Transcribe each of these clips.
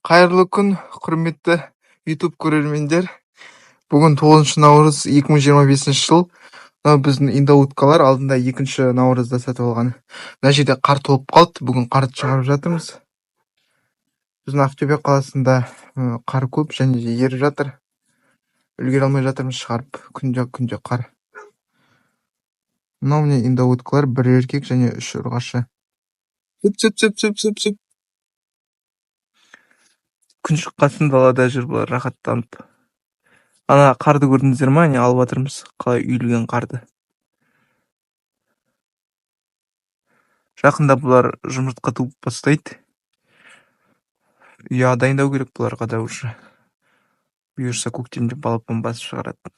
Қайырлы күн, құрметті YouTube көрермендер. Бүгін 9 наурыз 2025 жыл. Мынау біздің индоуткалар алдында 2 наурызда сатып алған. Мына жерде қар толып қалды. Бүгін қарды шығарып жатырмыз. Біздің Ақтөбе қаласында қар көп және де еріп жатыр. Үлгере алмай жатырмыз шығарып. Күнде қар. Мынау міне индоуткалар, бір еркек және 3 ұрғашы. Сүп. Күн шыққасын далада жүр бұлар рахаттанып. Ана қарды көрдіңіздер ма? Не алып жатырмыз. Қалай үйілген қарды. Жақында бұлар жұмыртқа туып бастайды. Ұя дайындау керек бұларға да уже. Бұйырса көктемде балапан басып шығарады.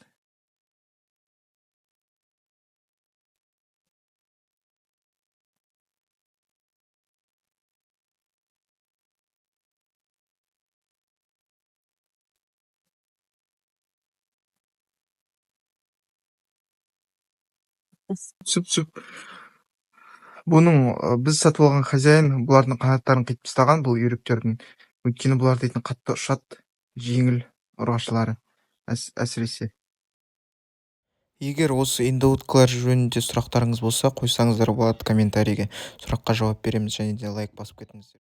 Сүп. Бұның біз сатып алған хозяин бұлардың қанаттарын қиып тастаған, бұл үйректердің. Өйткені бұлар дейтін қатты ұшады, жеңіл ұрғашылары әсіресе. Егер осы индоуткалар жөнінде сұрақтарыңыз болса, қойсаңыздар болады комментарийге. Сұраққа жауап береміз және де лайк басып кетіңіздер.